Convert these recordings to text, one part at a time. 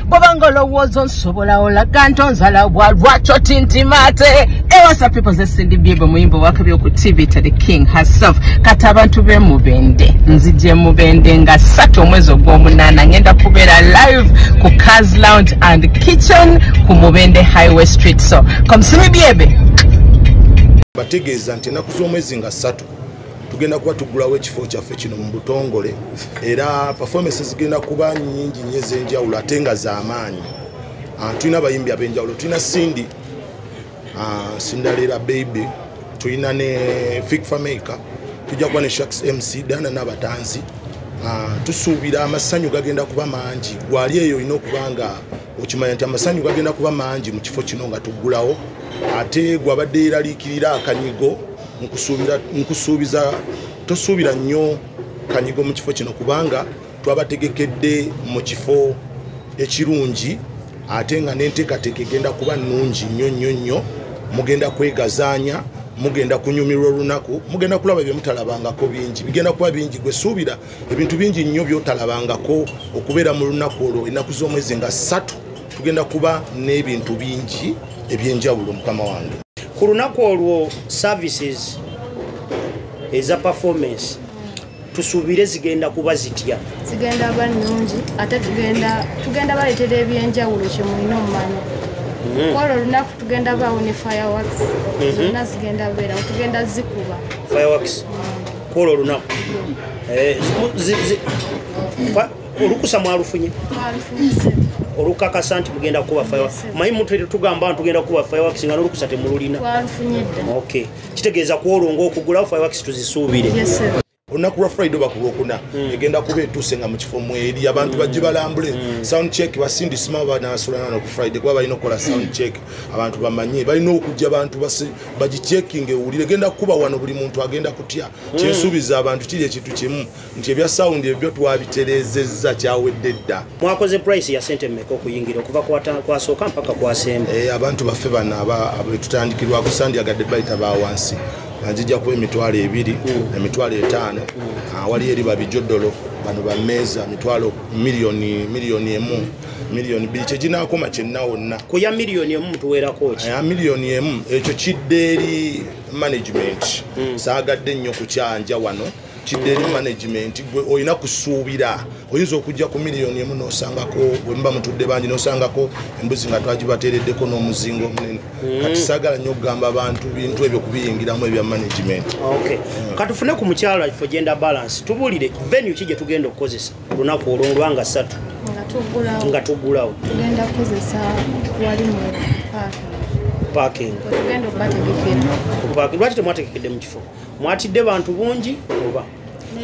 Bobangolo was on Sobola Cantonzala Wacho Tintimate. What's up, people? This is the Bible Muimbo Wakabioko TV to the King herself. Katabantu be mubende. Nzije mubende nga sato mwezo gomunana ngenda kubera live ku Cars Lounge and Kitchen ku Mubende Highway Street. So, come see me biebe. Bategeza nti enaku z'omwezi nga 3 tugenda kuba tugulawo ekifo kyaffe kino mu Butongole era performances zigenda kuba nnyingi nnyo ez'enjawulo ate nga z'amaanyi. Tulina abayimbi ab'enjawulo, tulina Cindy, Cinderella Baby, tulina ne Fikfa Maker, tujja kuba ne Shaks MC Dana n'abatanzi. Tusuubira amasanyu gagenda kuba mangi. Gwali eyo olina okuba nga okimanya nti amasanyu gagenda kuba mangi mu kifo kino nga tuggulawo. Ate gwabadde eraliikirira akanyigo nkusuubiza tosuubira nnyo kanyigo mu kifo kino kubanga twabategekedde mu kifo ekirungi ate nga n'enteekateeka egenda kuba nnungi nnyo. Mugenda kwegazaanya, mugenda kunyumirwa olunaku, mugenda kulaba bye mutalabangako bingi. Bigenda kuba bingi, gwe suubira ebintu bingi nnyo by'otalabangako okubeera mu lunaku olwo. Ennaku z'omwezi nga 3 tugenda kuba n'ebintu bingi ebyenjawulo mukama wange. Ku lunaku olwo services eza performance tusuubire zigenda kuba zitya? Zigenda ba nnungi ate tugenda baleetera ebyenjawulo kye mulina omumanyi. Kwolwo olunaku tugenda bawo ne fireworks zonna zigenda beera tugenda zikuba fireworks kwolwo olunaku olukusa mwalufunye olukakasa nti mugenda kuba fireworks manyi muntu tugamba nti tugenda kuba fireworks nga n'olukusa temululina okay kitegeeza kwolwo okugulawo fireworks tuzisuubire. Yes sir. Olunaku lwa Friday oba ku Lwokuna egenda kuba etuuse nga mu kifo mweri abantu bajje balambule sound check basindisima banasulana ku Friday kuba balina okukola sound check abantu bamanye balina okujja abantu bagichecking ewulire egenda kuba wano buli muntu agenda kutya kyensuubiza abantu kiri ekintu kimu nti ebya sound ebyo twabiterezezza kyawedde dda. Mwakoze price ya sente mmeka okuyingira okuva kwasooka mpaka kwasemba? Abantu baffe bano tutandikirwa ku sandyagadde bayita ba wansi Anjija kuba emitwalo 2 emitwalo 5 wali eri babijodolo bano bameeza mitwalo milioni 1 milioni 2 kyeginaakoma kyenna wonna ku ya milioni 1 tuweerako ki? Milioni 1 ekyo kidde eri management saagadde nnyo kukyanja wano kidde eri management gwe olina kusuubira oyinza okujja ku milioni 1 n'osangako bwe muba mutudde bangi n'osangako embuzi nga twagibateereddeko n'omuzingo omunene kati saagala nnyo okugamba abantu bintu ebyo kubiyingiramu ebya management. Okay. Katufune ku mukyalo ifo gender balance tubuulire venue ki gye tugenda okukozesa olunaku olwanga 3 nga tuggulawo tugenda kukozesa wali mu parking tugenda okubategekera. Lwaki temwategekedde mu kifo? Mwatidde bantu bungi oba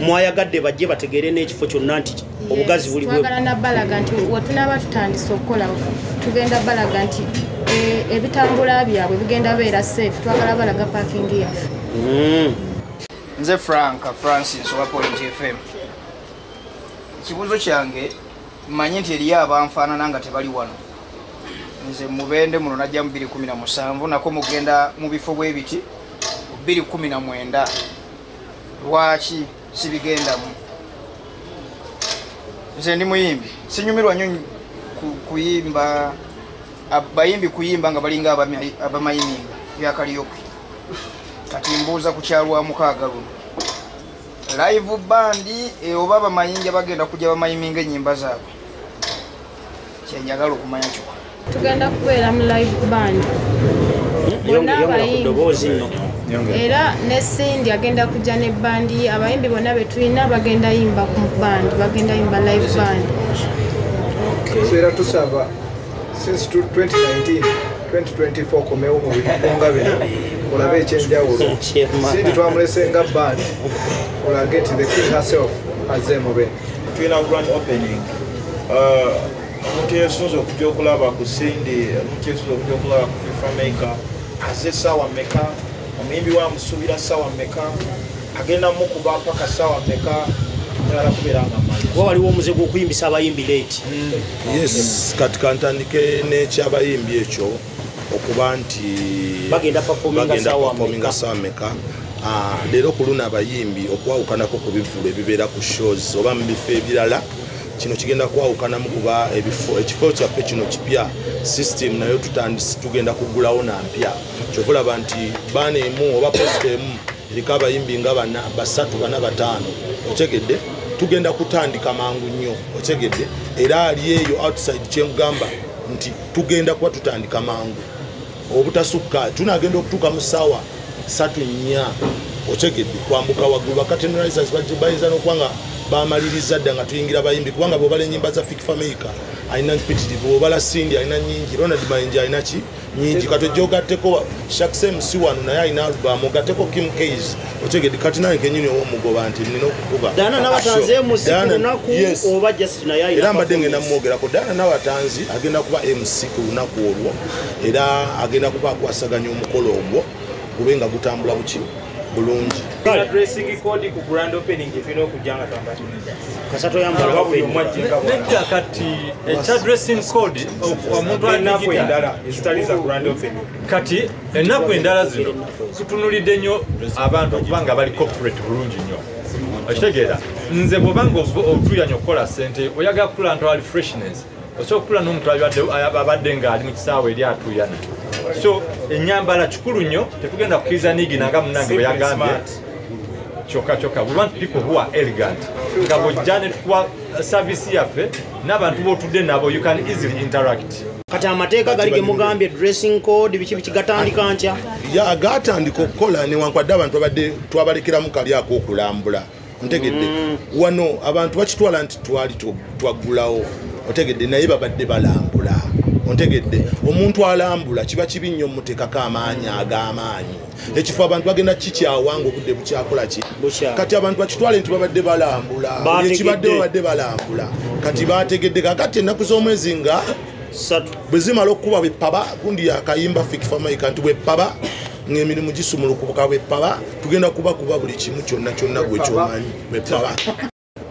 mwayagadde bajje bategeere n'ekifo kyonna nti obugazi buli bwe? Twagala na balaga nti wetunaba tutandise okukola tugenda balaga nti ebitambula byabwe bigenda beera safe. Twagala balaga parking yaffe. Nze Francis wa Point FM. Kibuzo kyange mmanyi nti eriyo abanfaanana nga tebali wano. Nze Mubende muno najja mu 2017 nako mugenda mu bifo bwe biti 2019 lwaki sibigendamu? Nze ndi muyimbi sinyumirwa nnyo kuyimba abayimbi kuyimba nga balinga abamayiminga byakaliyoke kati mbuuza ku kyalwa mukaaga luno live band oba abamayinja bagenda kujja bamayiminga ennyimba zaabwe kyenjagala okumanya kyokka. Tugenda kubeera mu live band era ne Cindy agenda kujja ne bandi abayimbi bonna betulina bagenda yimba ku band bagenda yimba live band. Era tusaba since 2019 2024 komewo mu bifunga bino olabe ekyenjawulo Cindy twamulesenga band olage nti the king herself aze mube tulina grand opening omuntu yesunza okujja okulaba ku Cindy omuntu yesunza okujja okulaba ku Fikfa Maker aze saawa mmeka omuyimbi wamusuubira saawa mmeka agenda mukuba paka saawa mmeka njagala kubeera nga mmanyi kuba waliwo omuze gw'okuyimbisa abayimbi late. Yes kati kantandike n'ekyabayimbi ekyo okuba nti bagenda performinga saawa mmeka leero ku luno abayimbi okwawukanako ku bivulo ebibeera ku shows oba mu bifo ebirala kino kigenda kwawukana mu kuba ekifo kyaffe kino kipya system nayo tugenda kugulawo nampya kyokulaba nti baana emu oba posta emu eriko abayimbi nga basatu bana bataano otegedde tugenda kutandika mangu nnyo otegedde era ali eyo outside kyemugamba nti tugenda kuba tutandika mangu obutasukka tunagenda okutuuka mu ssaawa 3-4 otegedde kwambuka waggulu bakatenarizers bayinza n'okuba nga bamaliriza dda nga tuyingira bayimbi kubanga bwobala ennyimba za Fik Fameka alina mpitirivu bwobala Cindy alina nyingi Ronald Mayinja alina ki nyingi katojja ogatteko Shakse MC wano naye alina album ogatteko Kim Case otegedde kati naye kenyini owomugoba nti nina okukuba Dana n'abatanze MC ku lunaku oba just naye alina era mbadde ngenda mumwogerako Dana n'abatanzi agenda kuba MC ku lunaku olwo era agenda kuba akwasaganya omukolo ogwo gube nga gutambula buki bulungi dressing code ku grand opening ifino okujanga tambali kasato yambala nekya kati echa dressing code omuntu alinapo endala ezitaliza grand opening kati enapo endala zino tutunulidde nnyo abantu kubanga bali corporate bulungi nnyo okitegeera nze bwobanga otuyanya okukola sente oyagala kukula ntu ali freshness osobola okukula n'omuntu abadde nga ali mu kisaawe eri atuyana so enyambala kikulu nnyo tetugenda kukkiriza nigina nga munnange bwe yagambye kyokka we want people who are elegant nga bwojja ne tukuwa service yaffe n'abantu b'otudde nabo you can easily interact kati amateeka gali ge mugambye dressing code biki gatandika nkya ya gatandika okukola newankwadde abantu babadde twabalekeramu kali ak'okulambula ntegedde wano abantu bakitwala nti twali twaggulawo otegedde naye babadde balambula ontegedde omuntu alambula kiba kibi nnyo muteekako amaanyi ag'amaanyi ekifo abantu bagenda kikyawanga obudde bukyakola ki kati abantu bakitwale nti babadde balambula ekibadde babadde balambula kati bategedde kakati ennaku z'omwezi nga bwe zimala okukuba bwepaba gundi yakayimba Fik Fameka nti bwepaba ng'emirimu gisumulukubuka bwepaba tugenda kuba buli kimu kyonna kyonna gwe kyomanyi bwepaba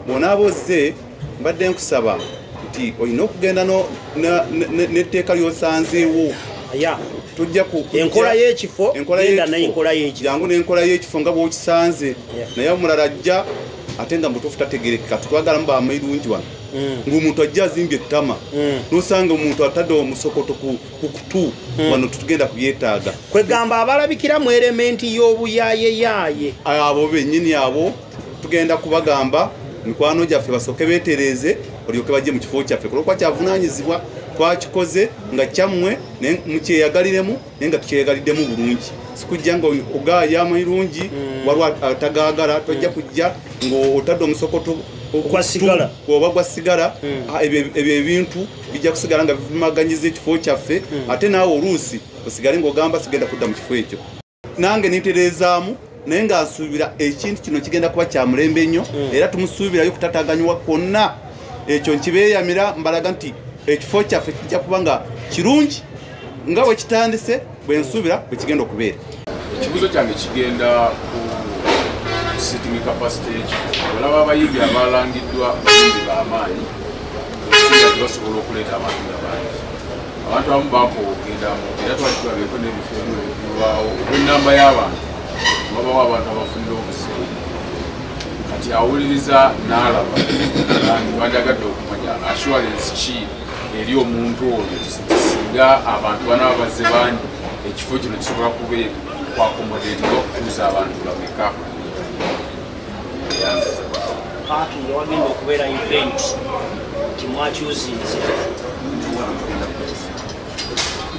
bw'onaabozze mbadde nkusaba nti olina okugenda n'etteeka ly'osanzeewo tujja enkola y'ekifo jangu n'enkola y'ekifo nga bw'okisanze naye omulala ajja ate nga mutuufu tategerekeka tutwagalamu bamayirungi wano ng'omuntu ajja azimbye ettama n'osanga omuntu atadde omusokoto ku kutu wano tutugenda kubyetaaga kwegamba abalabikira mu elementi y'obuyaayeyaye abo bennyini abo tugenda kubagamba mikwano gyaffe basooke beetereeze olyoke bajje mu kifo kyaffe kulwokuba kyavunaanyizibwa twakikoze nga kyammwe mukyeyagaliremu naye nga tukyeyagaliddemu bulungi sikujja nga ogaaya amayirungi waliwo atagaagala tojja kujja ng'otadde omusokoto oba gwa sigala ebyo ebintu bijja kusigala nga bivumaganyiza ekifo kyaffe ate naawe oluusi osigale ng'ogamba sigenda kudda mu kifo ekyo nange nitereezaamu naye nga nsuubira ekintu kino kigenda kuba kya mulembe nnyo era tumusuubirayo kutataganywa kwonna ekyo nkibeeyamira mbalaga nti ekifo kyaffe kijja kuba nga kirungi nga bwe kitandise bwe nsuubira bwe kigenda okubeera ekibuzo kyange kigenda ku sitting capacity y'ekifo olaba abayimbi abalangiddwa bayimbi b'amaanyi singa tebasobola okuleeta abantu abangi abantu abamu bakoogendamu era twali tulabeeko n'ebifo ebibulwawo olw'ennamba y'abantu babawo abantu abafunira obuseeri kati awuliriza n'alaba twandagadde okumanya assurance ki eri omuntu oyo singa abantu banaba bazze bangi ekifo kino kisobola kubeera kwakomodeetinga okutuuza abantu bameka parking wagenda okubeera event kimwakyuzinze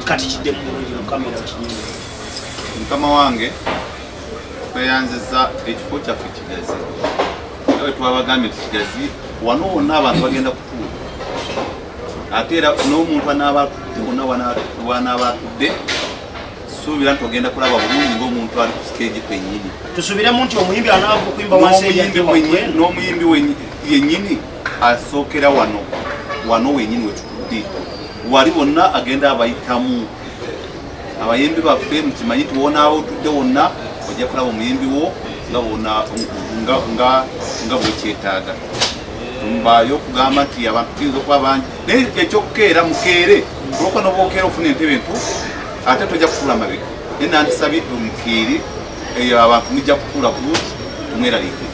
kati kidde mu bulungi mukamera kinyume mukama wange tweyanziza ekifo kyaffe kigazi ewe twabagambye tukigazi wano wonna abantu bagenda kutuula ate era n'omuntu anabatudde wonna wanabatudde suubira nti ogenda kulaba bulungi ng'omuntu ali ku siteegi kwennyini tusubiremu nti omuyimbi anaava okuyimba n'omuyimbi yennyini asookera wano wenyini wetutudde wali wonna agenda abayitamu abayimbi baffe mukimanyi ti wonaaba otudde wonna ojja kulaba omuyimbi wo nga bwekyetaaga mbaayo okugamba nti abantu tuyinza okuba bangi naye ekyokukeera mukeere olwokuba noba okeera ofuna entebe entuufu ate tojja kutuula mabega naye nandisabye omukeeri eyo abantu mujja kutuula bulungi tumweraliikire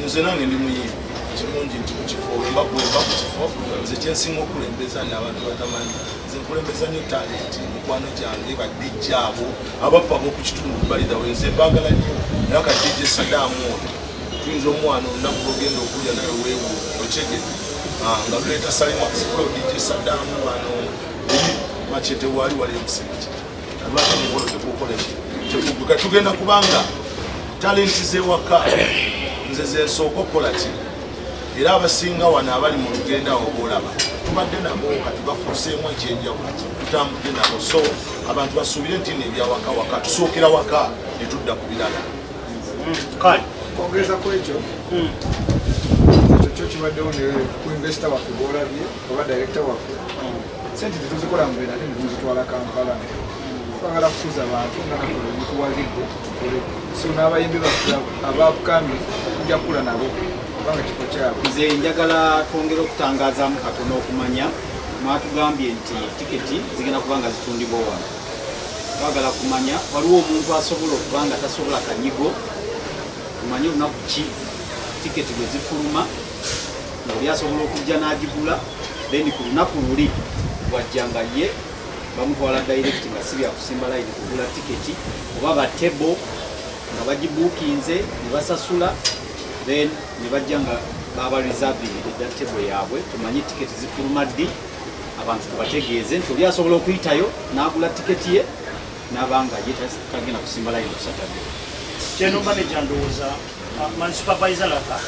nze nange ndi muyimbi kirungi nti mu kifo mbagwemba ku kifo nze kyensinga okulembeza n'abantu batamanyi nze nkulembeza ne talent mikwano gyange badijja abo abappa ab'oku kitundu balidawo nze mbaagala nnyo naye akadijja Saddam oyo tuyinza omwana olunaku lwogenda okulya naye weewu okyegedde nga tuleeta Salima Explore DJ Saddam wano machete wali ebiseera abantu mukolo tekukola kyekuguka tugenda kubanga talenti z'ewaka nze zensooka okukola ki era abasinga wano abali mu lugendo awo boolaba tubadde nabo kati bafuuseemu ekyenjawulo tutambudde nabo so abantu basuubire nti nebyawaka waka tusookera waka ne tudda ku birala kale kwongeza ku ekyo ekyo kibaddewo ne ku investor waffe boolabye oba director waffe sente tetuzikola mu bena ne tuzitwala Kampala twagala kukuza abantu nga nakola ebikuwagidde so n'abayimbi baffe abapukambye tujja kukula nabo kubanga kifo kyabwe. Nze njagala twongera okutangazaamu katono okumanya mwatugambye nti tiketi zigenda kubanga zitundibwa wano. Twagala kumanya waliwo omuntu asobola okuba nga tasobola kanyigo kumanye olunaku ki tiketi bwe zifuluma oli asobola okujja n'agigula then ku lunaku luli wajjanga ye bamutwala direct nga si bya kusimba line kugula tiketi oba ba table nga bagibuukinze ne basasula then ne bajja nga baba reserving edda table yaabwe tumanyi tiketi zifuluma ddi abantu tubategeeze nti oli asobola okuyitayo n'agula tiketi ye n'abanga ye tagenda kusimba line ku Saturday. General Manager ndowooza man supervisor laka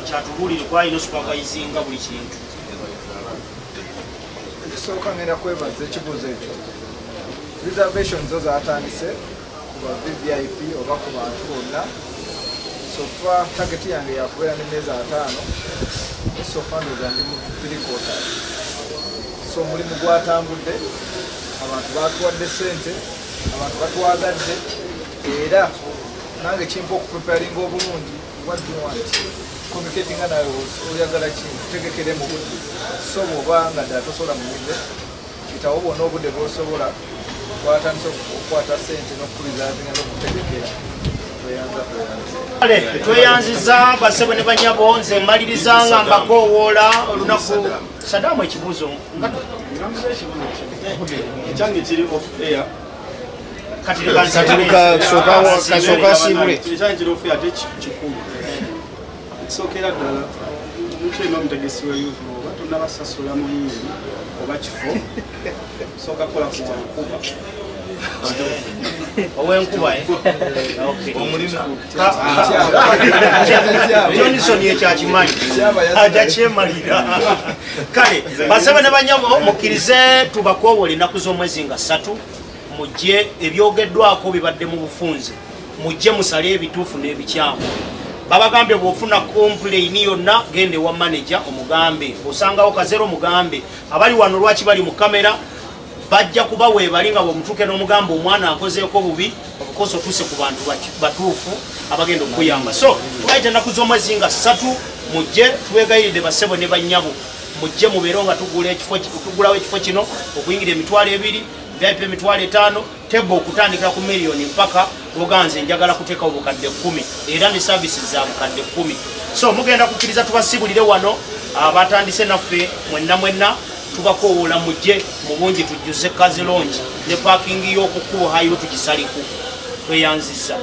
ekyatubulire kwa ino supervisinga buli kintu. Ekisooka ngenda kwebaza ekibuuzo ekyo. Reservations zo zaatandise kuba VIP oba ku bantu bonna. So far target yange yakubeera n'emmeezi 5 so far ndoza ndi mu 3/4. So mulimu gwatambudde abantu batuwadde ssente abantu batwagadde era nange kimpa okupreparinga obulungi what do you want communicating nawe oyagala kitegekere mu budde so bw'oba nga ddala tosobola muyize kitawo bwonna obudde bw'osobola twatandise okukwata ssente n'okukulizaabinga n'okutegekera tweyanziza basebe ne banyabo nze mmaliriza mbakoowoola olunaku Saddam ekibuuzo ekyange kiri off air kasooka siibule ekyange kiri off air ate kikulu ekisookera ddala mukyema omutegesi w'eyuvu oba tonnabasasula muyingi oba kifo sooka kola kuwankuba owenkuba Johnson ekyakimanyi ajja kyemalira kale basebe ne banyabo mukkirize tubakoowole ennaku z'omwezi nga 3 mujje ebyogeddwako bibadde mu bufunze mujje musale ebituufu n'ebikyamu babagambye bw'ofuna complain yonna gende wa manager omugambe osangawo kazero mugambe abali wano lwaki bali mu kamera bajja kuba weebali nga bw'omutuuke n'omugamba omwana akozeeko bubi obukozi otuse ku bantu batuufu abagenda okuyamba so twaite ennaku z'omwezi nga 3 mujje tubegayiridde basebo ne bannyabo mujje mubeero nga tugulawo ekifo kino okuyingira emitwalo 2 VIP emitwalo 5 tebo okutandikira ku miliyoni mpaka oganze njagala kuteekawo bukadde 10 era ne services za bukadde 10 so mugenda kukkiriza tubasibulire wano abatandise naffe mwenna tubakoowoola mujje mu bungi tujjuze kazilongi ne parking y'okukubo hayo tugisaliku tweyanziza